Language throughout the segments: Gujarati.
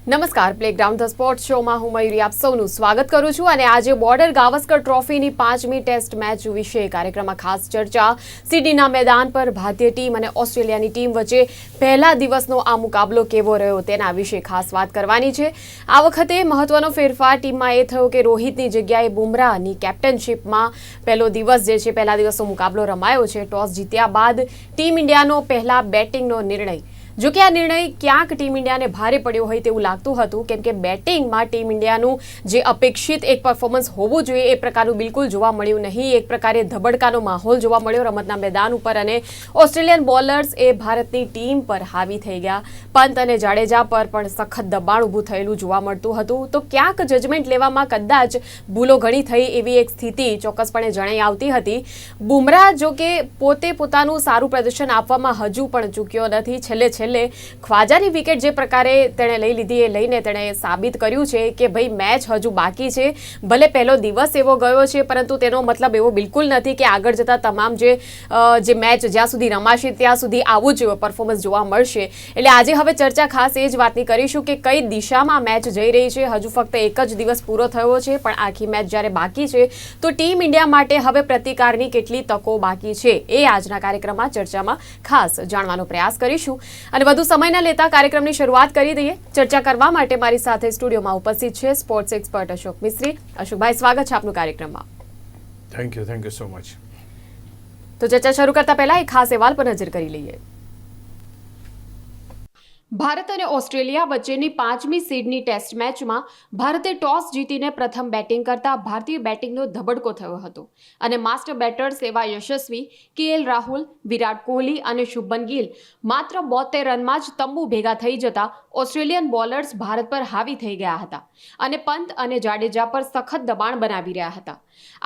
નમસ્કાર, પ્લેગ્રાઉન્ડ ધ સ્પોર્ટ્સ શોમાં હું મયુરી આપ સૌનું સ્વાગત કરું છું અને આજે બોર્ડર ગાવસ્કર ટ્રોફીની 5મી ટેસ્ટ મેચ વિશે કાર્યક્રમમાં ખાસ ચર્ચા. સિડનીના મેદાન પર ભારતીય ટીમ અને ઓસ્ટ્રેલિયાની ટીમ વચ્ચે પહેલા દિવસનો આ મુકાબલો કેવો રહ્યો તેના વિશે ખાસ વાત કરવાની છે. આ વખતે મહત્વનો ફેરફાર ટીમમાં એ થયો કે રોહિતની જગ્યાએ બુમરાહની કેપ્ટનશીપમાં પહેલો દિવસ જે છે પહેલા દિવસનો મુકાબલો રમાયો છે. ટોસ જીત્યા બાદ ટીમ ઇન્ડિયાનો પહેલા બેટિંગનો નિર્ણય. જો કે આ નિર્ણય ક્યાંક ટીમ ઇન્ડિયાને ભારે પડ્યો હોય તેવું લાગતું હતું, કેમ કે બેટિંગમાં ટીમ ઇન્ડિયાનું જે અપેક્ષિત એક પરફોર્મન્સ હોવું જોઈએ એ પ્રકારનું બિલકુલ જોવા મળ્યું નહીં. એક પ્રકારે ધબડકાનો માહોલ જોવા મળ્યો રમતના મેદાન ઉપર અને ઓસ્ટ્રેલિયન બોલર્સ એ ભારતની ટીમ પર હાવી થઈ ગયા. પંત અને જાડેજા પર પણ સખત દબાણ ઊભું થયેલું જોવા મળતું હતું. તો ક્યાંક જજમેન્ટ લેવામાં કદાચ ભૂલો ઘણી થઈ એવી એક સ્થિતિ ચોક્કસપણે જણાઈ આવતી હતી. બુમરાહ જો કે પોતે પોતાનું સારું પ્રદર્શન આપવામાં હજુ પણ ચૂક્યો નથી. છેલ્લે ખ્વાજાની વિકેટ જે પ્રકારે તેણે લઈ લીધી એ લઈને તેણે સાબિત કર્યું છે કે ભાઈ મેચ હજુ બાકી છે. ભલે પહેલો દિવસ એવો ગયો છે, પરંતુ તેનો મતલબ એવો બિલકુલ નથી કે આગળ જતા તમામ જે મેચ જ્યાં સુધી રમાશે ત્યાં સુધી આવું જ પરફોર્મન્સ જોવા મળશે. એટલે આજે હવે ચર્ચા ખાસ એ જ વાતની કરીશું કે કઈ દિશામાં મેચ જઈ રહી છે. હજુ ફક્ત એક જ દિવસ પૂરો થયો છે, પણ આખી મેચ જ્યારે બાકી છે તો ટીમ ઇન્ડિયા માટે હવે પ્રતિકારની કેટલી તકો બાકી છે એ આજના કાર્યક્રમમાં ચર્ચામાં ખાસ જાણવાનો પ્રયાસ કરીશું. અને વધુ સમય ન લેતા કાર્યક્રમની શરૂઆત કરી દઈએ. ચર્ચા કરવા માટે મારી સાથે સ્ટુડિયોમાં ઉપસ્થિત છે સ્પોર્ટ્સ એક્સપર્ટ અશોક મિસ્ત્રી. અશોકભાઈ, સ્વાગત છે આપનું કાર્યક્રમમાં. Thank you so much. તો ચર્ચા શરૂ કરતા પહેલા એક ખાસ અહેવાલ પર નજર કરી લઈએ. ભારત અને ઓસ્ટ્રેલિયા વચ્ચેની 5મી સિડની ટેસ્ટ મેચમાં ભારતે ટોસ જીતીને પ્રથમ બેટિંગ કરતા ભારતીય બેટિંગનો ધબડકો થયો હતો અને માસ્ટર બેટર્સ એવા યશસ્વી KL રાહુલ, વિરાટ કોહલી અને શુભમન ગિલ માત્ર 72 રનમાં જ તંબુ ભેગા થઈ જતા ઓસ્ટ્રેલિયન બોલર્સ ભારત પર હાવી થઈ ગયા હતા અને પંત અને જાડેજા પર સખત દબાણ બનાવી રહ્યા હતા.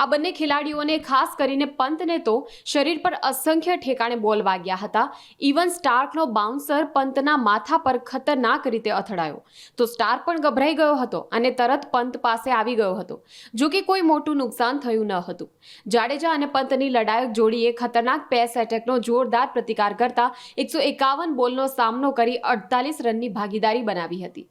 આ બંને ખેલાડીઓને, ખાસ કરીને પંતને તો શરીર પર અસંખ્ય ઠેકાણે બોલ વાગ્યા હતા. ઇવન સ્ટાર્કનો બાઉન્સર પંતના માથા પર ખતરનાક રીતે અથડાયો તો સ્ટાર્ક પણ ગભરાઈ ગયો હતો અને તરત પંત પાસે આવી ગયો હતો. જો કે કોઈ મોટું નુકસાન થયું ન હતું. જાડેજા અને પંતની લડાયક જોડીએ ખતરનાક પેસ એટેકનો જોરદાર પ્રતિકાર કરતા 151 બોલનો સામનો કરી 48 રનની ભાગીદારી બનાવી હતી.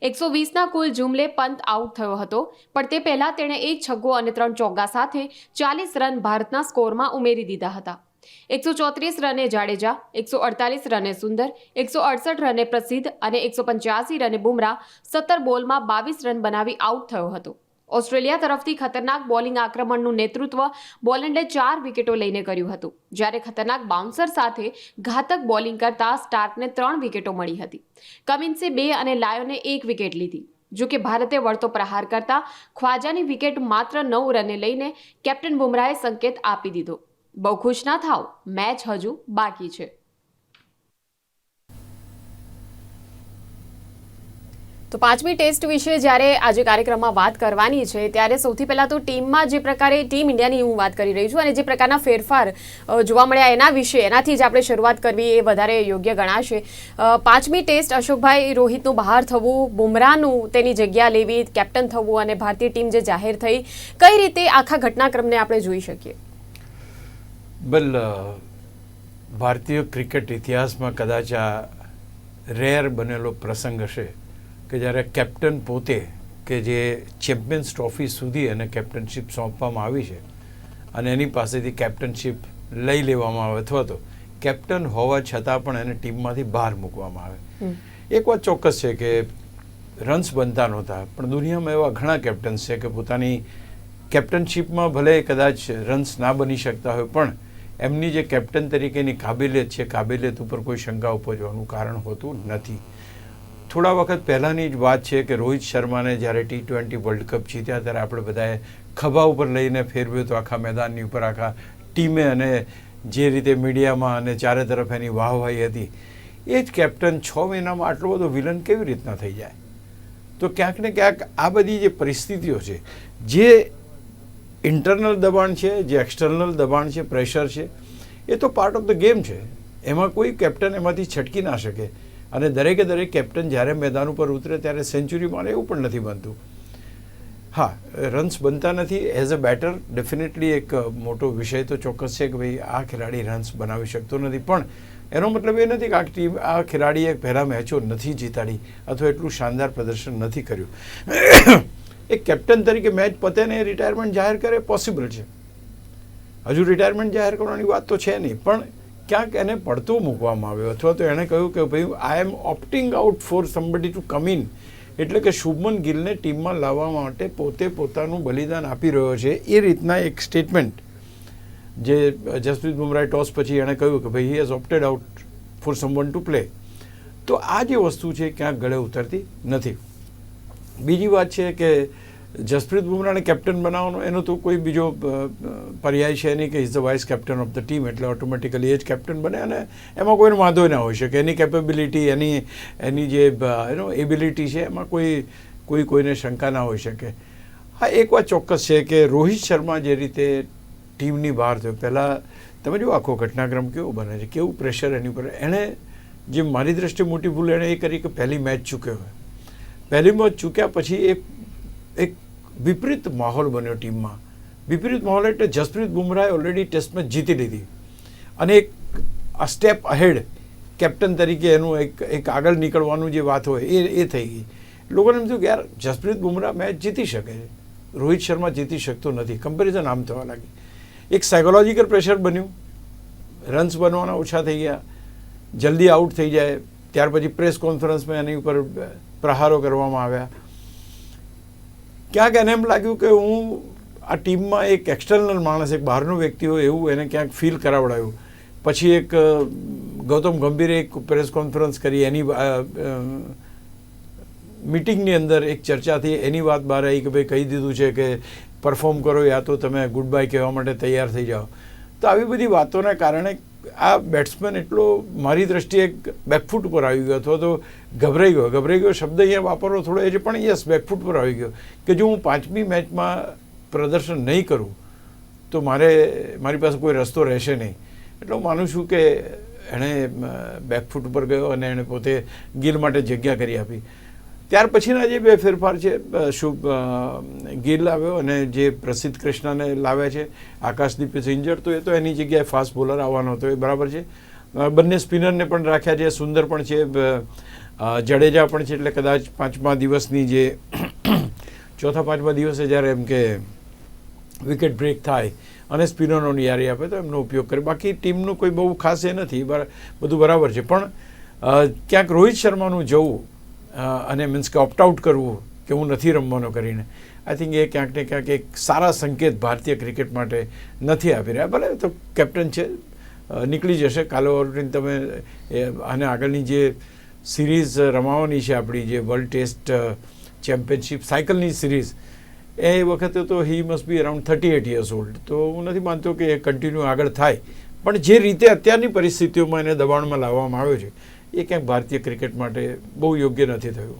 120ના કુલ જુમલે પંત આઉટ થયો હતો, પણ તે પહેલા તેણે એક છગ્ગો અને 3 ચોગ્ગા સાથે 40 રન ભારતના સ્કોરમાં ઉમેરી દીધા હતા. 134 રને જાડેજા, 148 રને સુંદર, 168 રને પ્રસિદ્ધ અને 185 રને બુમરાહ 17 બોલમાં 22 રન બનાવી આઉટ થયો હતો. ઓસ્ટ્રેલિયા તરફથી ખતરનાક બોલિંગ આક્રમણનું નેતૃત્વ બોલેન્ડે 4 વિકેટો લઈને કર્યું હતું, જ્યારે ખતરનાક બાઉન્સર સાથે ઘાતક બોલિંગ કરતા સ્ટાર્કને 3 વિકેટો મળી હતી. કમિન્સે 2 અને લાયોને 1 વિકેટ લીધી. જો કે ભારતે વળતો પ્રહાર કરતા ખ્વાજાની વિકેટ માત્ર 9 રને લઈને કેપ્ટન બુમરાહે સંકેત આપી દીધો, બહુ ખુશ ના થાવ, મેચ હજુ બાકી છે. તો 5મી ટેસ્ટ વિશે જ્યારે આજે કાર્યક્રમમાં વાત કરવાની છે ત્યારે સૌથી પહેલાં તો ટીમમાં જે પ્રકારે ટીમ ઇન્ડિયાની હું વાત કરી રહી છું અને જે પ્રકારના ફેરફાર જોવા મળ્યા એના વિશે, એનાથી જ આપણે શરૂઆત કરવી એ વધારે યોગ્ય ગણાશે. 5મી ટેસ્ટ, અશોકભાઈ, રોહિતનું બહાર થવું, બુમરાહનું તેની જગ્યા લેવી, કેપ્ટન થવું અને ભારતીય ટીમ જે જાહેર થઈ, કઈ રીતે આખા ઘટનાક્રમને આપણે જોઈ શકીએ? ભારતીય ક્રિકેટ ઇતિહાસમાં કદાચ આ રેર બનેલો પ્રસંગ હશે કે જ્યારે કેપ્ટન પોતે, કે જે ચેમ્પિયન્સ ટ્રોફી સુધી એને કેપ્ટનશીપ સોંપવામાં આવી છે અને એની પાસેથી કેપ્ટનશીપ લઈ લેવામાં આવે અથવા તો કેપ્ટન હોવા છતાં પણ એને ટીમમાંથી બહાર મૂકવામાં આવે. એક વાત ચોક્કસ છે કે રન્સ બનતા નહોતા, પણ દુનિયામાં એવા ઘણા કેપ્ટન્સ છે કે પોતાની કેપ્ટનશીપમાં ભલે કદાચ રન્સ ના બની શકતા હોય, પણ એમની જે કેપ્ટન તરીકેની કાબેલિયત છે, કાબેલિયત ઉપર કોઈ શંકા ઉપજવાનું કારણ હોતું નથી. થોડા વખત પહેલાંની જ વાત છે કે રોહિત શર્માને જ્યારે T20 વર્લ્ડ કપ જીત્યા ત્યારે આપણે બધાએ ખભા ઉપર લઈને ફેરવ્યો તો આખા મેદાનની ઉપર, આખા ટીમે, અને જે રીતે મીડિયામાં અને ચારે તરફ એની વાહવાહી હતી, એ જ કેપ્ટન 6 મહિનામાં આટલો બધો વિલન કેવી રીતના થઈ જાય? તો ક્યાંક ને ક્યાંક આ બધી જે પરિસ્થિતિઓ છે, જે ઇન્ટરનલ દબાણ છે, જે એક્સટર્નલ દબાણ છે, પ્રેશર છે, એ તો પાર્ટ ઓફ ધ ગેમ છે. એમાં કોઈ કેપ્ટન એમાંથી છટકી ના શકે અને દરેકે દરેક કેપ્ટન જ્યારે મેદાન ઉપર ઉતરે ત્યારે સેન્ચુરી મારે એવું પણ નથી બનતું. હા, રન્સ બનતા નથી. એઝ અ બેટર ડેફિનેટલી એક મોટો વિષય તો ચોક્કસ છે કે ભાઈ આ ખેલાડી રન્સ બનાવી શકતો નથી, પણ એનો મતલબ એ નથી કે આ ખેલાડીએ પહેલાં મેચો નથી જીતાડી અથવા એટલું શાનદાર પ્રદર્શન નથી કર્યું. એક કેપ્ટન તરીકે મેચ પતે ને રિટાયરમેન્ટ જાહેર કરે પોસિબલ છે. હજુ રિટાયરમેન્ટ જાહેર કરવાની વાત તો છે નહીં, પણ ક્યાંક એને પડતો મૂકવામાં આવ્યો અથવા તો એણે કહ્યું કે ભાઈ I am opting out for somebody to come in, એટલે કે શુભમન ગિલને ટીમમાં લાવવા માટે પોતે પોતાનું બલિદાન આપી રહ્યો છે. એ રીતના એક સ્ટેટમેન્ટ જે જસપ્રીત બુમરાહે ટોસ પછી એણે કહ્યું કે ભાઈ he has ઓપ્ટેડ out for someone to play. તો આ જે વસ્તુ છે ક્યાંક ગળે ઉતરતી નથી. બીજી વાત છે કે જસપ્રીત બુમરાહને કેપ્ટન બનાવવાનો એનો તો કોઈ બીજો પર્યાય છે નહીં કે is the vice captain of the team, એટલે ઓટોમેટિકલી એ જ કેપ્ટન બને અને એમાં કોઈનો વાંધો ના હોઈ શકે. એની કેપેબિલિટી, એની જે એબિલિટી છે એમાં કોઈને શંકા ના હોઈ શકે. હા, એક વાત ચોક્કસ છે કે રોહિત શર્મા જે રીતે ટીમની બહાર થયો, પહેલાં તમે જો આખો ઘટનાક્રમ કેવો બને છે, કેવું પ્રેશર એની ઉપર. એણે જે મારી દ્રષ્ટિએ મોટી ભૂલ એણે એ કરી કે પહેલી મેચ ચૂક્યો હોય. પહેલી મેચ ચૂક્યા પછી એક વિપરીત માહોલ બન્યો ટીમમાં. વિપરીત માહોલ એટલે જસપ્રીત બુમરાહે ઓલરેડી ટેસ્ટ મેચ જીતી લીધી અને એક સ્ટેપ અહેડ કેપ્ટન તરીકે એનું એક આગળ નીકળવાનું જે વાત હોય એ થઈ ગઈ. લોકોને એમ થયું કે યાર જસપ્રીત બુમરાહ મેચ જીતી શકે છે, રોહિત શર્મા જીતી શકતો નથી. કમ્પેરિઝન આમ થવા લાગી. એક સાયકોલોજીકલ પ્રેશર બન્યું, રન્સ બનવાના ઓછા થઈ ગયા, જલ્દી આઉટ થઈ જાય. ત્યાર પછી પ્રેસ કોન્ફરન્સમાં એની ઉપર પ્રહારો કરવામાં આવ્યા. ક્યાંક એને એમ લાગ્યું કે હું આ ટીમમાં એક એક્સટર્નલ માણસ, એક બહારનો વ્યક્તિ હોય એવું એને ક્યાંક ફીલ કરાવડાયું. પછી એક ગૌતમ ગંભીરે એક પ્રેસ કોન્ફરન્સ કરી, એની મિટિંગની અંદર એક ચર્ચા થઈ, એની વાત બહાર આવી કે ભાઈ કહી દીધું છે કે પરફોર્મ કરો યા તો તમે ગુડ બાય કહેવા માટે તૈયાર થઈ જાઓ. તો આવી બધી વાતોના કારણે આ બેટ્સમેન એટલો મારી દ્રષ્ટિએ બેકફૂટ પર આવી ગયો અથવા તો ગભરાઈ ગયો શબ્દ અહીંયા વાપરવો થોડો એ છે, પણ યસ બેકફૂટ પર આવી ગયો કે જો હું 5મી મેચમાં પ્રદર્શન નહીં કરું તો મારી પાસે કોઈ રસ્તો રહેશે નહીં. એટલે હું માનું છું કે એણે બેકફૂટ ઉપર ગયો અને એણે પોતે ગિલ માટે જગ્યા કરી આપી. ત્યાર પછીના જે બે ફેરફાર છે, શુભ ગિલ આવ્યો અને જે પ્રસિદ્ધ કૃષ્ણાને લાવ્યા છે. આકાશદીપ ઇઝ ઇન્જર્ડ, તો એ તો એની જગ્યાએ ફાસ્ટ બોલર આવવાનો હતો, એ બરાબર છે. બંને સ્પિનરને પણ રાખ્યા છે, સુંદર પણ છે, જડેજા પણ છે. એટલે કદાચ 5મા દિવસની જે ચોથા 5મા દિવસે જ્યારે એમ કે વિકેટ બ્રેક થાય અને સ્પિનરોની યારી આપે તો એમનો ઉપયોગ કરે. બાકી ટીમનું કોઈ બહુ ખાસ એ નથી, બધું બરાબર છે. પણ ક્યાંક રોહિત શર્માનું જવું અને મીન્સ કે ઓપ્ટ આઉટ કરવું કે હું નથી રમવાનો કરીને, આઈ થિંક એ ક્યાંક ને ક્યાંક એક સારા સંકેત ભારતીય ક્રિકેટ માટે નથી આપી રહ્યા. ભલે તો કેપ્ટન છે, નીકળી જશે કાલે ઓવરટીન. તમે અને આગળની જે સિરીઝ રમાવાની છે આપણી, જે વર્લ્ડ ટેસ્ટ ચેમ્પિયનશિપ સાયકલની સિરીઝ, એ વખતે તો he must be around 38 years old. તો હું નથી માનતો કે એ કન્ટિન્યુ આગળ થાય, પણ જે રીતે અત્યારની પરિસ્થિતિઓમાં એને દબાણમાં લાવવામાં આવ્યો છે એ ક્યાંક ભારતીય ક્રિકેટ માટે બહુ યોગ્ય નથી થયું.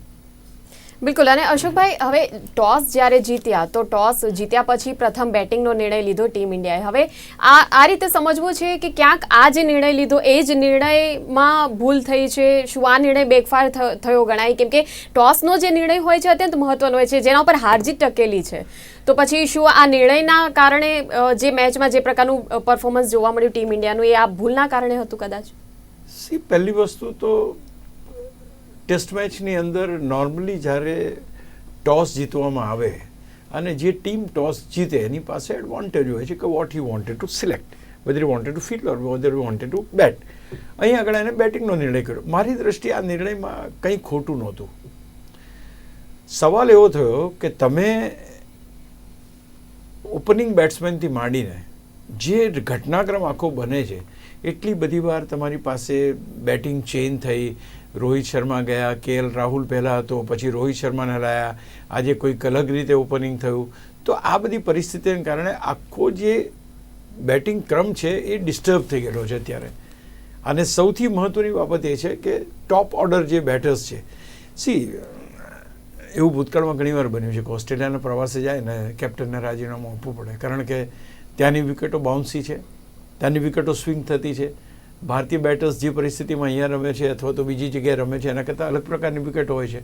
બિલકુલ. અને અશોકભાઈ, હવે ટોસ જ્યારે જીત્યા તો ટોસ જીત્યા પછી પ્રથમ બેટિંગનો નિર્ણય લીધો ટીમ ઇન્ડિયાએ. હવે આ રીતે સમજવું છે કે ક્યાંક આ જે નિર્ણય લીધો એ જ નિર્ણયમાં ભૂલ થઈ છે? શું આ નિર્ણય બેકફાર થયો ગણાય? કેમ કે ટોસનો જે નિર્ણય હોય છે અત્યંત મહત્વનો હોય છે, જેના ઉપર હારજીત ટકેલી છે. તો પછી શું આ નિર્ણયના કારણે જે મેચમાં જે પ્રકારનું પરફોર્મન્સ જોવા મળ્યું ટીમ ઇન્ડિયાનું, એ આ ભૂલના કારણે હતું કદાચ? પહેલી વસ્તુ તો ટેસ્ટ મેચની અંદર નોર્મલી જ્યારે ટોસ જીતવામાં આવે અને જે ટીમ ટોસ જીતે એની પાસે એડવાન્ટેજ હોય છે કે what he wanted to select, whether he wanted to field or whether he wanted to bat. અહીં આગળ એને બેટિંગનો નિર્ણય કર્યો. મારી દ્રષ્ટિએ આ નિર્ણયમાં કંઈ ખોટું નહોતું. સવાલ એવો થયો કે તમે ઓપનિંગ બેટ્સમેનથી માંડીને જે ઘટનાક્રમ આખો બને છે, એટલી બધી વાર તમારી પાસે બેટિંગ ચેન્જ થઈ. રોહિત શર્મા ગયા, KL રાહુલ પહેલાં હતો, પછી રોહિત શર્માને હરાયા, આજે કોઈક અલગ રીતે ઓપનિંગ થયું. તો આ બધી પરિસ્થિતિને કારણે આખો જે બેટિંગ ક્રમ છે એ ડિસ્ટર્બ થઈ ગયેલો છે અત્યારે. અને સૌથી મહત્ત્વની બાબત એ છે કે ટોપ ઓર્ડર જે બેટર્સ છે, એવું ભૂતકાળમાં ઘણીવાર બન્યું છે કે ઓસ્ટ્રેલિયાના પ્રવાસે જાય ને કેપ્ટનને રાજીનામું આપવું પડે, કારણ કે ત્યાંની વિકેટો બાઉન્સી છે, ત્યાંની વિકેટો સ્વિંગ થતી છે. ભારતીય બેટર્સ જે પરિસ્થિતિમાં અહીંયા રમે છે અથવા તો બીજી જગ્યાએ રમે છે એના કરતાં અલગ પ્રકારની વિકેટો હોય છે.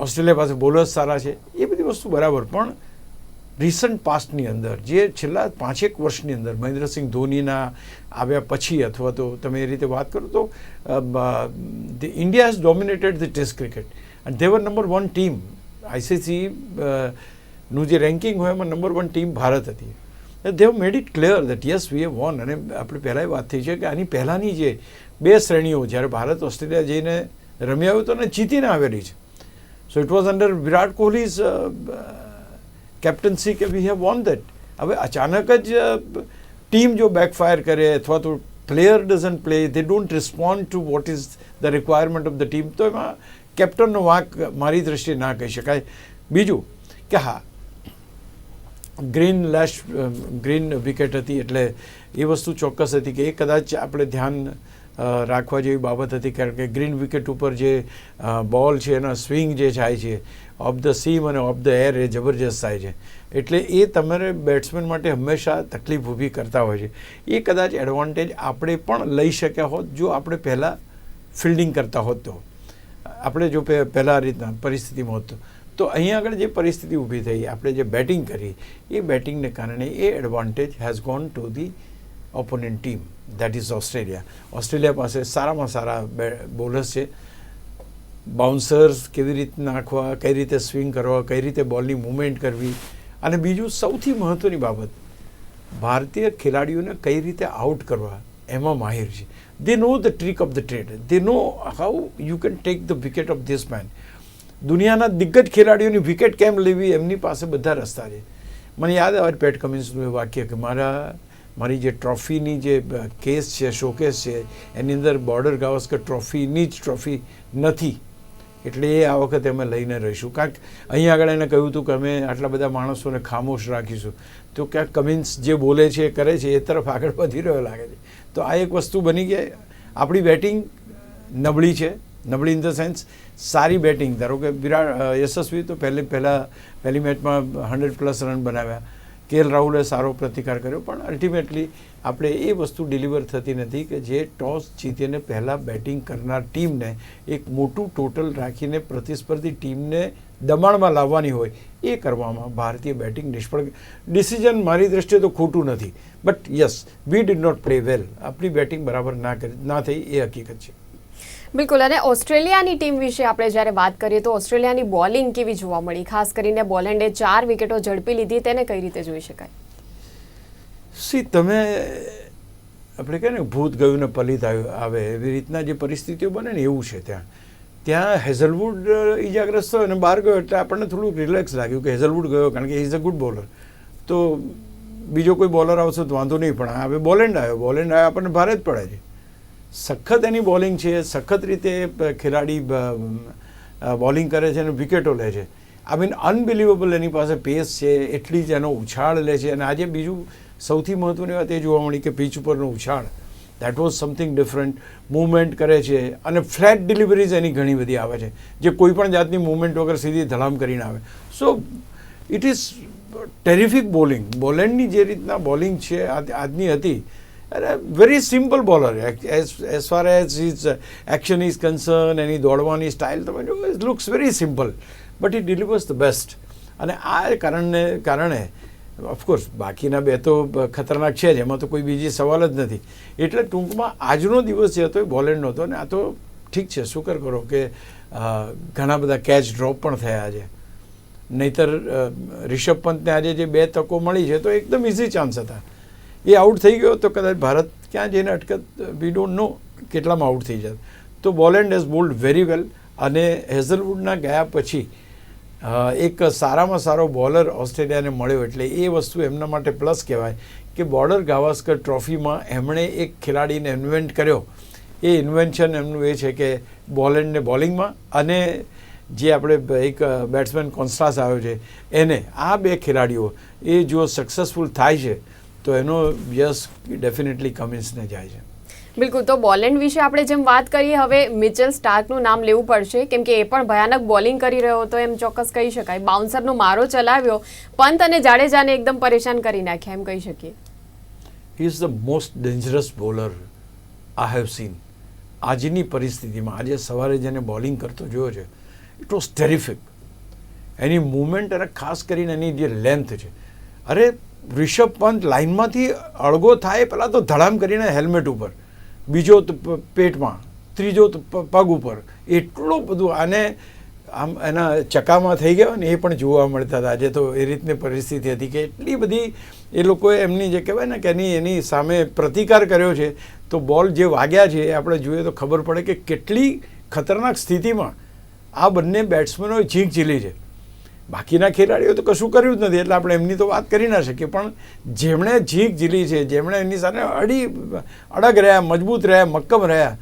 ઓસ્ટ્રેલિયા પાસે બોલર્સ સારા છે, એ બધી વસ્તુ બરાબર. પણ રિસન્ટ પાસ્ટની અંદર જે છેલ્લા 5-1 વર્ષની અંદર મહેન્દ્રસિંહ ધોનીના આવ્યા પછી અથવા તો તમે એ રીતે વાત કરો તો India has dominated the test cricket and they were number 1 team. ICC નું જે રેન્કિંગ હોય એમાં નંબર 1 ટીમ ભારત હતી. They have made it clear that yes we have von. અને આપણે પહેલાંય વાત થઈ છે કે આની પહેલાંની જે 2 શ્રેણીઓ જ્યારે ભારત ઓસ્ટ્રેલિયા જઈને રમી આવ્યું તો અને જીતીને આવેલી છે. So it was under Virat Kohli's captaincy કે વી હેવ વોન દેટ. હવે અચાનક જ ટીમ જો બેકફાયર કરે અથવા તો player doesn't play, they don't respond two what is the requirement of the team, તો એમાં કેપ્ટનનો વાંક મારી દ્રષ્ટિએ ના કહી શકાય. બીજું કે હા, ગ્રીન વિકેટ હતી એટલે એ વસ્તુ ચોક્કસ હતી કે એ કદાચ આપણે ધ્યાન રાખવા જેવી બાબત હતી, કારણ કે ગ્રીન વિકેટ ઉપર જે બોલ છે એનો સ્વિંગ જે થાય છે ઓફ ધ સીમ અને ઓફ ધ એર એ જબરજસ્ત થાય છે, એટલે એ તમારે બેટ્સમેન માટે હંમેશા તકલીફ ઊભી કરતા હોય છે. એ કદાચ એડવાન્ટેજ આપણે પણ લઈ શક્યા હોત જો આપણે પહેલાં ફિલ્ડિંગ કરતા હોત, તો આપણે જો પહેલાં રીતના પરિસ્થિતિમાં હોત તો અહીંયા આગળ જે પરિસ્થિતિ ઊભી થઈ, આપણે જે બેટિંગ કરી એ બેટિંગને કારણે એ advantage has gone to the opponent team, that is Australia. Australia પાસે સારામાં સારા બોલર્સ છે. બાઉન્સર્સ કેવી રીતે નાખવા, કઈ રીતે સ્વિંગ કરવા, કઈ રીતે બોલની મૂવમેન્ટ કરવી, અને બીજું સૌથી મહત્ત્વની બાબત, ભારતીય ખેલાડીઓને કઈ રીતે આઉટ કરવા એમાં માહિર છે. They know the trick of the trade, they know how you can take the wicket of this man. દુનિયાના દિગ્ગજ ખેલાડીઓની વિકેટ કેમ લેવી એમની પાસે બધા રસ્તા છે. મને યાદ આવે પેટ કમિન્સનું એ વાક્ય કે મારી જે ટ્રોફીની જે કેસ છે, શોકેસ છે, એની અંદર બોર્ડર ગાવસ્કર ટ્રોફીની જ ટ્રોફી નથી, એટલે એ આ વખતે અમે લઈને રહીશું. કાંઈક અહીં આગળ એને કહ્યું હતું કે અમે આટલા બધા માણસોને ખામોશ રાખીશું, તો ક્યાંક કમિન્સ જે બોલે છે એ કરે છે એ તરફ આગળ વધી રહ્યો લાગે છે. તો આ એક વસ્તુ બની ગઈ. આપણી બેટિંગ નબળી છે, નબળી ઇન ધ સેન્સ સારી બેટિંગ. ધારો કે યશસ્વી તો પહેલી મેચમાં 100+ રન બનાવ્યા, KL રાહુલે સારો પ્રતિકાર કર્યો, પણ અલ્ટિમેટલી આપણે એ વસ્તુ ડિલિવર થતી નથી કે જે ટોસ જીતીને પહેલાં બેટિંગ કરનાર ટીમને એક મોટું ટોટલ રાખીને પ્રતિસ્પર્ધી ટીમને દબાણમાં લાવવાની હોય, એ કરવામાં ભારતીય બેટિંગ નિષ્ફળ. ડિસિઝન મારી દ્રષ્ટિએ તો ખોટું નથી, but yes we did not play well. આપણી બેટિંગ બરાબર ના થઈ એ હકીકત છે. બિલકુલ. અને ઓસ્ટ્રેલિયાની ટીમ વિશે આપણે જ્યારે વાત કરીએ તો ઓસ્ટ્રેલિયાની બોલિંગ કેવી જોવા મળી? ખાસ કરીને બોલેન્ડે 4 વિકેટો ઝડપી લીધી, તેને કઈ રીતે જોઈ શકાય? તમે આપણે કહે ને ભૂત ગયું ને પલિત આવે એવી રીતના જે પરિસ્થિતિઓ બને ને એવું છે. ત્યાં હેઝલવુડ ઇજાગ્રસ્ત થયો અને બહાર ગયો એટલે આપણને થોડુંક રિલેક્સ લાગ્યું કે હેઝલવુડ ગયો, કારણ કે ઇઝ અ ગુડ બોલર, તો બીજો કોઈ બોલર આવશે તો વાંધો નહીં, પણ હવે બોલેન્ડ આવ્યો આપણને ભારે જ પડે છે. સખત એની બોલિંગ છે, સખત રીતે ખેલાડી બોલિંગ કરે છે અને વિકેટો લે છે. આઈ મીન અનબિલિવેબલ એની પાસે પેસ છે, એટલી જ એનો ઉછાળ લે છે. અને આજે બીજું સૌથી મહત્ત્વની વાત એ જોવા મળી કે પીચ ઉપરનો ઉછાળ, that was something different. Movement કરે છે અને ફ્લેટ ડિલિવરીઝ એની ઘણી બધી આવે છે, જે કોઈ પણ જાતની મૂવમેન્ટ વગર સીધી ધડામ કરીને આવે. So it is terrific bowling. બોલેન્ડની જે રીતના બોલિંગ છે આજની હતી, very simple bowler as far as his action is concerned, એની દોડવાની સ્ટાઇલ તમે જો, it looks very simple but he delivers the best. અને આ કારણે ઓફકોર્સ બાકીના બે તો ખતરનાક છે જ, એમાં તો કોઈ બીજી સવાલ જ નથી. એટલે ટૂંકમાં આજનો દિવસ જે હતો એ બોલેન્ડનો હતો, અને આ તો ઠીક છે, શુકર કરો કે ઘણા બધા કેચ ડ્રોપ પણ થયા છે. નહીતર રિષભ પંતને આજે જે 2 તકો મળી છે તો એકદમ ઇઝી ચાન્સ હતા. એ આઉટ થઈ ગયો તો કદાચ ભારત ક્યાં જઈને અટકત, વી ડોન્ટ નો કેટલામાં આઉટ થઈ જાય. તો Boland has bold very well. અને હેઝલવુડના ગયા પછી એક સારામાં સારો બોલર ઓસ્ટ્રેલિયાને મળ્યો, એટલે એ વસ્તુ એમના માટે પ્લસ કહેવાય કે બોર્ડર ગાવસ્કર ટ્રોફીમાં એમણે એક ખેલાડીને ઇન્વેન્ટ કર્યો. એ ઇન્વેન્શન એમનું એ છે કે બોલેન્ડને બોલિંગમાં અને જે આપણે એક બેટ્સમેન કોન્સ્ટાસ આવ્યો છે એને, આ 2 ખેલાડીઓ એ જો સક્સેસફુલ થાય છે તો એનો યસ ડેફિનેટલી કમિન્સને જાય છે. બિલકુલ. તો બોલેન્ડ વિશે આપણે જેમ વાત કરીએ, હવે મિચેલ સ્ટાર્કનું નામ લેવું પડશે, કેમ કે એ પણ ભયાનક બોલિંગ કરી રહ્યો હતો, એમ ચોક્કસ કહી શકાય. બાઉન્સરનો મારો ચલાવ્યો, પંત અને જાડેજાને એકદમ પરેશાન કરી નાખ્યા, એમ કહી શકીએ. He is the most dangerous bowler I have seen. આજની પરિસ્થિતિમાં આજે સવારે જેને બોલિંગ કરતો જોયો છે, it was terrific. Any movement અને ખાસ કરીને એની જે લેન્થ છે, અરે રિષભ પંત લાઇનમાંથી અળગો થાય પહેલાં તો ધડામ કરીને હેલ્મેટ ઉપર, બીજો તો પેટમાં, ત્રીજો તો પગ ઉપર, એટલું બધું. આને આમ એના ચકામાં થઈ ગયા ને એ પણ જોવા મળતા હતા. આજે તો એ રીતની પરિસ્થિતિ હતી કે એટલી બધી એ લોકોએ એમની જે કહેવાય ને કે એની સામે પ્રતિકાર કર્યો છે. તો બોલ જે વાગ્યા છે એ આપણે જોઈએ તો ખબર પડે કે કેટલી ખતરનાક સ્થિતિમાં આ બંને બેટ્સમેનોએ ઝીંક ઝીલી છે. બાકીના ખેલાડીઓ તો કશું કર્યું જ નથી એટલે આપણે એમની તો વાત કરી ના શકીએ, પણ જેમણે ઝીંક ઝીલી છે, જેમણે એની સાથે અડગ રહ્યા, મજબૂત રહ્યા, મક્કમ રહ્યા,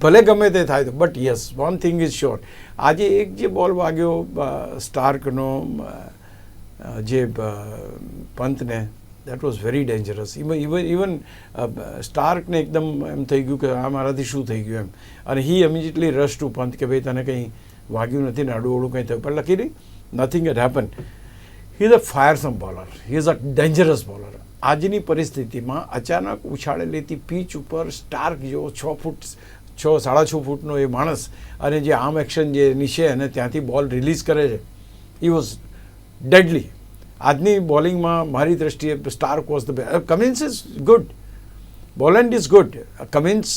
ભલે ગમે તે થાય તો. But yes, one thing is sure, આજે એક જે બોલ વાગ્યો સ્ટાર્કનો જે પંતને, that was very dangerous. Even સ્ટાર્કને એકદમ એમ થઈ ગયું કે આ મારાથી શું થઈ ગયું એમ, અને હી ઇમિડિયેટલી રશ ટુ પંત કે ભાઈ તને કંઈ વાગ્યું નથી ને આડું ઓળું કંઈ થયું, પણ લખી નહીં, nothing had happen. He is a fearsome bowler, he is a dangerous bowler. આજની પરિસ્થિતિમાં અચાનક ઉછાળેલી પીચ ઉપર સ્ટાર્ક જેવો 6.5 ફૂટનો એ માણસ, અને જે આર્મ એક્શન જે એની છે અને ત્યાંથી બોલ રિલીઝ કરે છે, ઈ વોઝ ડેડલી. આજની બોલિંગમાં મારી દ્રષ્ટિએ Starc was the best. Cummins is good, Boland is good, Cummins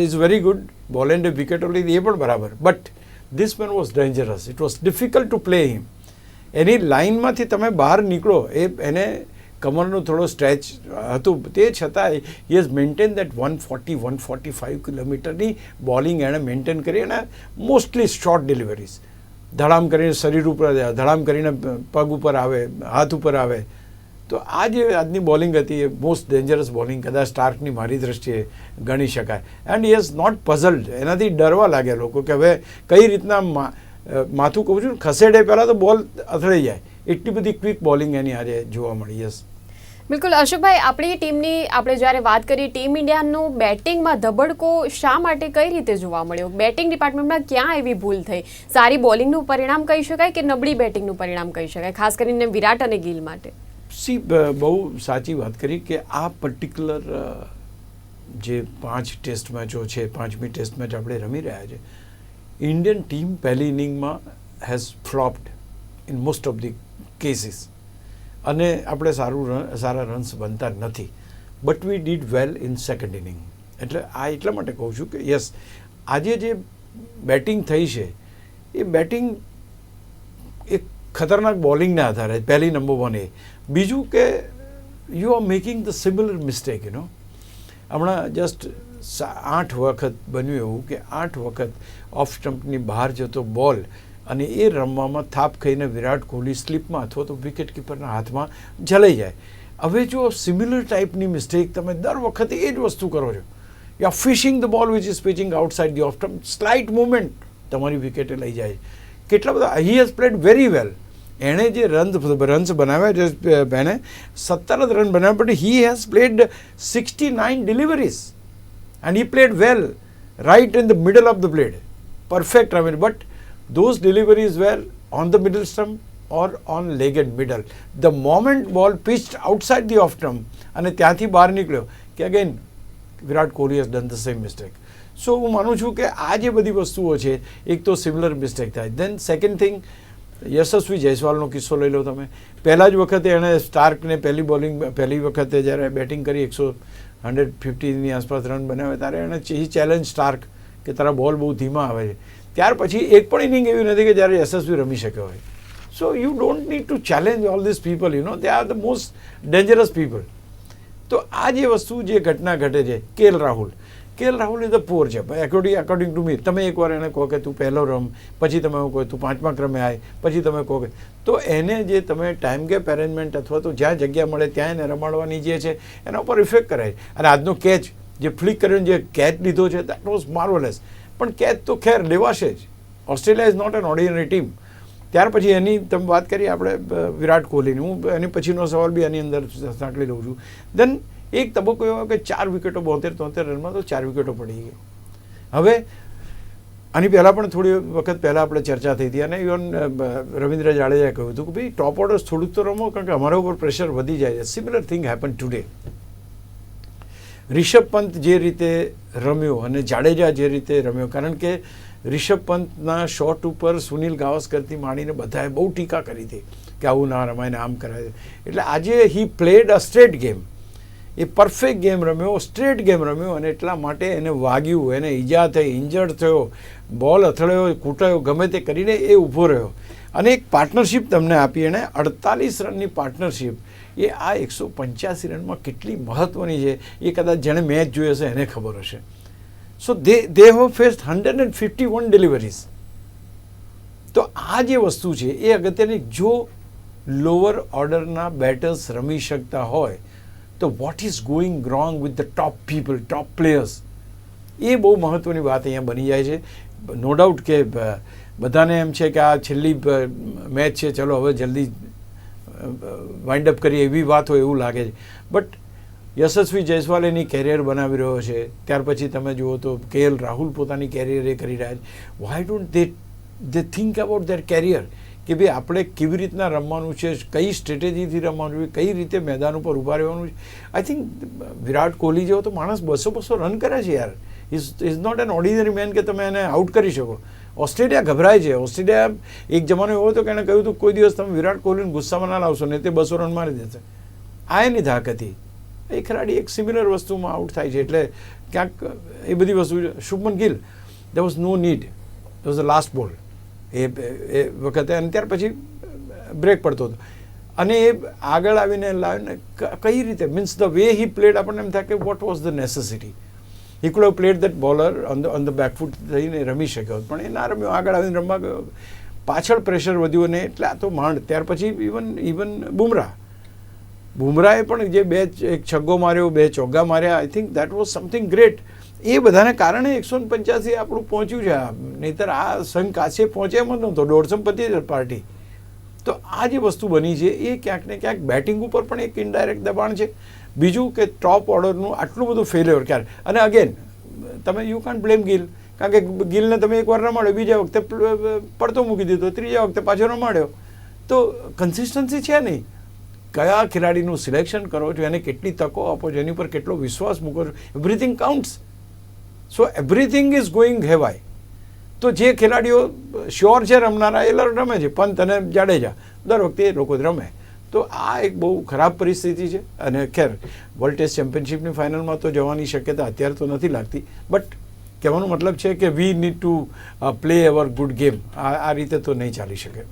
is very good. બોલેન્ડે વિકેટો લીધી એ પણ બરાબર, but this man was dangerous. It was difficult to play him. એની લાઇનમાંથી તમે બહાર નીકળો, એને કમરનું થોડો સ્ટ્રેચ હતું, તે છતાંય હી હેઝ મેન્ટેન દેટ 140-145 કિલોમીટરની બોલિંગ એણે મેન્ટેન કરી, અને મોસ્ટલી શોર્ટ ડિલિવરીઝ. ધડામ કરીને શરીર ઉપર જાય, ધડામ કરીને પગ ઉપર આવે, હાથ ઉપર આવે. તો આ જે આજની બોલિંગ હતી એ મોસ્ટ ડેન્જરસ બોલિંગ કદાચ સ્ટાર્કની મારી દ્રષ્ટિએ ગણી શકાય. And he has not puzzled. એનાથી ડરવા લાગ્યા લોકો કે હવે કઈ રીતના માથું કહું છું ખસેડે પહેલાં તો બોલ અથડાઈ જાય, એટલી બધી ક્વિક બોલિંગ એની આજે જોવા મળી. યસ, બિલકુલ. અશોકભાઈ, આપણી ટીમની આપણે જ્યારે વાત કરીએ, ટીમ ઇન્ડિયાનું બેટિંગમાં ધબડકો શા માટે, કઈ રીતે જોવા મળ્યો? બેટિંગ ડિપાર્ટમેન્ટમાં ક્યાં એવી ભૂલ થઈ? સારી બોલિંગનું પરિણામ કહી શકાય કે નબળી બેટિંગનું પરિણામ કહી શકાય, ખાસ કરીને વિરાટ અને ગિલ માટે? બહુ સાચી વાત કરી કે આ પર્ટિક્યુલર જે 5 ટેસ્ટ મેચો છે, 5મી ટેસ્ટ મેચ આપણે રમી રહ્યા છે, ઇન્ડિયન ટીમ પહેલી ઇનિંગમાં has flopped in most of the cases, અને આપણે સારા રન્સ બનતા નથી. But we did well in second inning. એટલે આ એટલા માટે કહું છું કે યસ, આજે જે બેટિંગ થઈ છે એ બેટિંગ એક ખતરનાક બોલિંગના આધારે, પહેલી નંબર 1 એ. બીજું કે you are making the similar mistake, હમણાં જસ્ટ 8 વખત બન્યું એવું કે 8 વખત ઓફ સ્ટમ્પની બહાર જતો બોલ, અને એ રમવામાં થાપ ખાઈને વિરાટ કોહલી સ્લીપમાં અથવા તો વિકેટ કીપરના હાથમાં જલાઈ જાય. હવે જો સિમિલર ટાઈપની મિસ્ટેક તમે દર વખતે એ જ વસ્તુ કરો છો, you are fishing the ball which is pitching outside the off stump, slight movement તમારી વિકેટે લઈ જાય. કેટલા બધા he has played very well. એણે જે રન્સ બનાવ્યા છે, એણે 17 જ રન બનાવ્યા, but he has played 69 deliveries and he played well right in the middle of the played, perfect. I mean, but those deliveries were on the middle stump or on legged middle. The moment ball pitched outside the off stump અને ત્યાંથી બહાર નીકળ્યો કે again Virat Kohli has done the same mistake. So હું માનું છું કે આ જે બધી વસ્તુઓ છે, એક તો સિમિલર મિસ્ટેક થાય. ધેન સેકન્ડ થિંગ, યશસ્વી જયસ્વાલનો કિસ્સો લઈ લો તમે. પહેલા જ વખતે એણે સ્ટાર્કને પહેલી વખતે જ્યારે બેટિંગ કરી 150ની આસપાસ રન બનાવ્યા, ત્યારે એણે ચેલેન્જ સ્ટાર્ક કે તારા બોલ બહુ ધીમા આવે છે. ત્યાર પછી એક પણ ઇનિંગ એવી નથી કે જ્યારે યશસ્વી રમી શક્યો હોય. So you don't need to challenge all this people, they are the most dangerous people. તો આ જે વસ્તુ જે ઘટના ઘટે છે, કેએલ રાહુલ ઇઝ ધ પોર છે અકોર્ડિંગ ટુ મી. તમે એકવાર એને કહો કે તું પહેલો રમ, પછી તમે કહો તું 5મા ક્રમે આય, પછી તમે કહો કે, તો એને જે તમે ટાઈમ ગેપ અરેન્જમેન્ટ અથવા તો જ્યાં જગ્યા મળે ત્યાં એને રમાડવાની જે છે એના ઉપર ઇફેક્ટ કરાય. અને આજનો કેચ જે ફ્લિક કર્યો, જે કેચ લીધો છે, દેટ વોઝ માર્વલેસ. પણ કેચ તો ખેર લેવાશે જ. Australia is not an ordinary team. ત્યાર પછી એની તમે વાત કરી આપણે વિરાટ કોહલીની, હું એની પછીનો સવાલ બી એની અંદર સાંકળી લઉં છું. દેન એક તબક્કો એવો કે 4 વિકેટો 72-73 રનમાં તો 4 વિકેટો પડી ગઈ. હવે આની પહેલાં પણ થોડી વખત પહેલાં આપણે ચર્ચા થઈ હતી, અને ઇવન રવિન્દ્ર જાડેજાએ કહ્યું હતું કે ભાઈ ટોપ ઓર્ડર્સ થોડુંક તો રમો, કારણ કે અમારા ઉપર પ્રેશર વધી જાય છે. Similar thing happen today. Rishabh Pant જે રીતે રમ્યો અને જાડેજા જે રીતે રમ્યો, કારણ કે રિષભ પંતના શોટ ઉપર સુનિલ ગાવસ્કરથી માંડીને બધાએ બહુ ટીકા કરી હતી કે આવું ના રમાય ને આમ કરાય. એટલે આજે he played a straight game, A perfect game રમ્યો, સ્ટ્રેટ ગેમ રમ્યો, અને એટલા માટે એને વાગ્યું, એને ઈજા થઈ, ઇન્જર્ડ થયો, બોલ અથડાયો, કૂટાયો, ગમે તે કરીને એ ઊભો રહ્યો. અને એક પાર્ટનરશિપ તમને આપી એણે, 48 રનની પાર્ટનરશિપ. એ આ 185 રનમાં કેટલી મહત્ત્વની છે એ કદાચ જેણે મેચ જોઈ હશે એને ખબર હશે. સો દે હેવ ફેસ્ડ 151 ડિલિવરીઝ. તો આ જે વસ્તુ છે એ અગત્યની. જો લોઅર ઓર્ડરના બેટર્સ રમી શકતા હોય તો what is going wrong with the top people, top players, એ બહુ મહત્ત્વની વાત અહીંયા બની જાય છે. નો ડાઉટ કે બધાને એમ છે કે આ છેલ્લી મેચ છે, ચલો હવે જલ્દી વાઇન્ડ અપ કરીએ એવી વાત હોય એવું લાગે છે. બટ યશસ્વી જયસ્વાલ એની કેરિયર બનાવી રહ્યો છે. ત્યાર પછી તમે જુઓ તો KL રાહુલ પોતાની કેરિયર એ કરી રહ્યા છે. Why don't they think about their career કે ભાઈ આપણે કેવી રીતના રમવાનું છે, કઈ સ્ટ્રેટેજીથી રમવાનું છે, કઈ રીતે મેદાન ઉપર ઊભા રહેવાનું છે. આઈ થિંક વિરાટ કોહલી જેવો તો માણસ 200 રન કરે છે યાર. Is not an ordinary man કે તમે એને આઉટ કરી શકો. ઓસ્ટ્રેલિયા ગભરાય છે. ઓસ્ટ્રેલિયા એક જમાનો એવો હતો કે એને કહ્યું હતું કોઈ દિવસ તમે વિરાટ કોહલીને ગુસ્સામાં ના લાવશો ને તે 200 રન મારી દેશે. આ એની ધાક હતી. એ ખેલાડી એક સિમિલર વસ્તુમાં આઉટ થાય છે. એટલે ક્યાંક એ બધી વસ્તુ. Shubman Gill, there was no need, it was the last ball એ વખતે, અને ત્યાર પછી બ્રેક પડતો હતો. અને એ આગળ આવીને લાવીને કઈ રીતે, means the way he played, આપણને એમ થાય કે what was the necessity. He could have played that bowler on the back foot થઈને રમી શક્યો, પણ એ ના રમ્યો, આગળ આવીને રમવા ગયો, પાછળ પ્રેશર વધ્યું અને એટલે આ તો માંડ. ત્યાર પછી ઇવન બુમરાહે પણ જે એક છગ્ગો માર્યો, 2 ચોગ્ગા માર્યા, I think that was something great. એ બધાને કારણે 185 આપણું પહોંચ્યું છે. નહીંતર આ સંઘ કાશે પહોંચે એમ જ નહોતો, 150 પતી પાર્ટી. તો આ જે વસ્તુ બની છે એ ક્યાંક ને ક્યાંક બેટિંગ ઉપર પણ એક ઇનડાયરેક્ટ દબાણ છે. બીજું કે ટોપ ઓર્ડરનું આટલું બધું ફેલ્યોર ક્યારે. અને અગેન તમે યુ કાન્ટ બ્લેમ ગિલ, કારણ કે ગિલને તમે એકવાર રમાડ્યો, બીજા વખતે પડતો મૂકી દીધો, ત્રીજા વખતે પાછો રમાડ્યો, તો કન્સિસ્ટન્સી છે નહીં. કયા ખેલાડીનું સિલેક્શન કરો છો, એને કેટલી તકો આપો છો, એની પર કેટલો વિશ્વાસ મૂકો છો, everything counts. So everything is going have I. તો જે ખેલાડીઓ શ્યોર છે રમનારા એ રમે છે, પંત અને જાડેજા દર વખતે એ લોકો જ રમે. તો આ એક બહુ ખરાબ પરિસ્થિતિ છે. અને ખેર વર્લ્ડ ટેસ્ટ ચેમ્પિયનશિપની ફાઇનલમાં તો જવાની શક્યતા અત્યારે તો નથી લાગતી. બટ કહેવાનો મતલબ છે કે we need to play our good game. આ રીતે તો નહીં ચાલી શકે.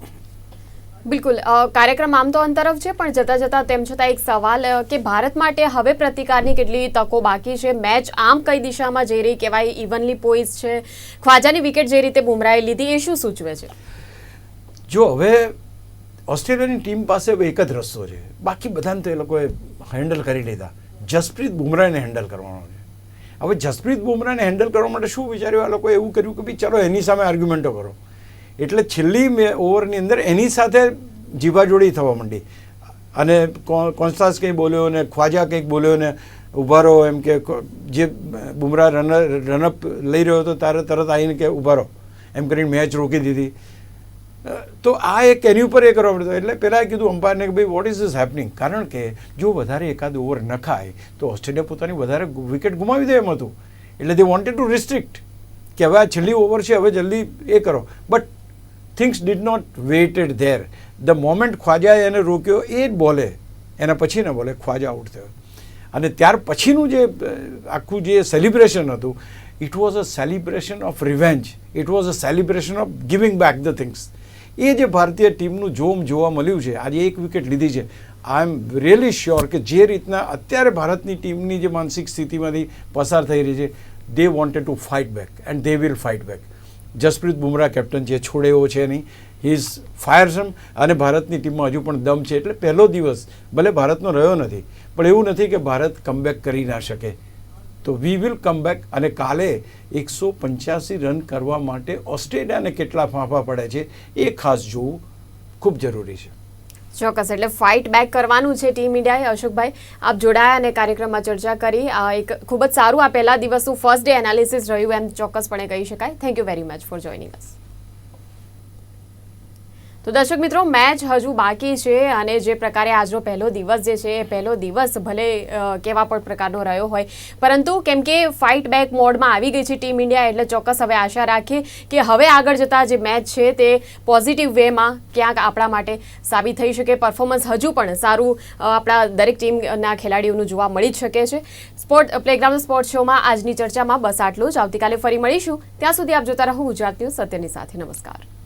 બિલકુલ. કાર્યક્રમ આમ તો અંતરફ છે, પણ જતાં જતાં તેમ છતાં એક સવાલ કે ભારત માટે હવે પ્રતિકારની કેટલી તકો બાકી છે? મેચ આમ કઈ દિશામાં જઈ રહી કહેવાય, ઇવનલી પોઇઝ છે, ખ્વાજાની વિકેટ જે રીતે બુમરાહે લીધી એ શું સૂચવે છે? જો હવે ઓસ્ટ્રેલિયાની ટીમ પાસે હવે એક જ રસ્તો છે, બાકી બધાને તો એ લોકોએ હેન્ડલ કરી લીધા. જસપ્રીત બુમરાહને હેન્ડલ કરવાનો છે. હવે જસપ્રીત બુમરાહને હેન્ડલ કરવા માટે શું વિચાર્યું આ લોકોએ? એવું કર્યું કે ભાઈ ચલો એની સામે આર્ગ્યુમેન્ટો કરો. એટલે છેલ્લી ઓવરની અંદર એની સાથે જીવાજોડી થવા માંડી. અને કોન્સ્ટાન્સ કંઈ બોલ્યો ને ખ્વાજા કંઈક બોલ્યો ને ઊભા રહો એમ કે, જે બુમરાહ રનઅપ લઈ રહ્યો હતો તારે તરત આવીને કે ઊભા રહો એમ કરીને મેચ રોકી દીધી. તો આ એક એની ઉપર એ કરવા પડતો. એટલે પહેલાં કીધું અમ્પાયરને કે ભાઈ વોટ ઇઝ ધીસ હેપનિંગ, કારણ કે જો વધારે એકાદ ઓવર ન ખાય તો ઓસ્ટ્રેલિયા પોતાની વધારે વિકેટ ગુમાવી દે એમ હતું. એટલે દે વોન્ટેડ ટુ રિસ્ટ્રિક્ટ કે હવે આ છેલ્લી ઓવર છે, હવે જલ્દી એ કરો. But things did not waited there. The moment ખ્વાજાએ એને રોક્યો એ જ બોલે, એના પછીના બોલે ખ્વાજા આઉટ થયો. અને ત્યાર પછીનું જે આખું જે સેલિબ્રેશન હતું, it was a celebration of revenge, it was a celebration of giving back the things. એ જે ભારતીય ટીમનું જોમ જોવા મળ્યું છે, આજે એક વિકેટ લીધી છે, આઈ એમ રિયલી શ્યોર કે જે રીતના અત્યારે ભારતની ટીમની જે માનસિક સ્થિતિમાંથી પસાર થઈ રહી છે, દે wanted to fight back and they will fight back. Jasprit Bumrah captain છે, છોડે એવો છે નહીં, હી ઇઝ ફાયરસમ. અને ભારતની ટીમમાં હજુ પણ દમ છે. એટલે પહેલો દિવસ ભલે ભારતનો રહ્યો નથી, પણ એવું નથી કે ભારત કમબેક કરી ના શકે. તો વી વિલ કમ બેક. અને કાલે 185 રન કરવા માટે ઓસ્ટ્રેલિયાને કેટલા ફાંફા પડે છે એ ખાસ જોવું ખૂબ જરૂરી છે. ચોક્કસ. એટલે ફાઇટ બેક કરવાનું છે ટીમ ઇન્ડિયાએ. અશોકભાઈ, આપ જોડાયા અને કાર્યક્રમમાં ચર્ચા કરી. આ એક ખૂબ જ સારું આ પહેલા દિવસનું ફર્સ્ટ ડે એનાલિસિસ રહ્યું એમ ચોક્કસપણે કહી શકાય. Thank you very much for joining અસ. તો દર્શક મિત્રો, મેચ હજુ બાકી છે અને જે પ્રકારે આજનો પહેલો દિવસ જે છે એ પહેલો દિવસ ભલે કેવા પણ પ્રકારનો રહ્યો હોય, પરંતુ કેમ કે ફાઇટ બેક મોડમાં આવી ગઈ છે ટીમ ઇન્ડિયા, એટલે ચોક્કસ હવે આશા રાખીએ કે હવે આગળ જતા જે મેચ છે તે પોઝિટિવ વેમાં ક્યાંક આપણા માટે સાબિત થઈ શકે. પરફોર્મન્સ હજુ પણ સારું આપણા દરેક ટીમના ખેલાડીઓનું જોવા મળી જ શકે છે. પ્લેગ્રાઉન્ડ સ્પોર્ટ્સ શોમાં આજની ચર્ચામાં બસ આટલું જ. આવતીકાલે ફરી મળીશું. ત્યાં સુધી આપ જોતા રહો ગુજરાત ન્યૂઝ સત્યની સાથે. નમસ્કાર.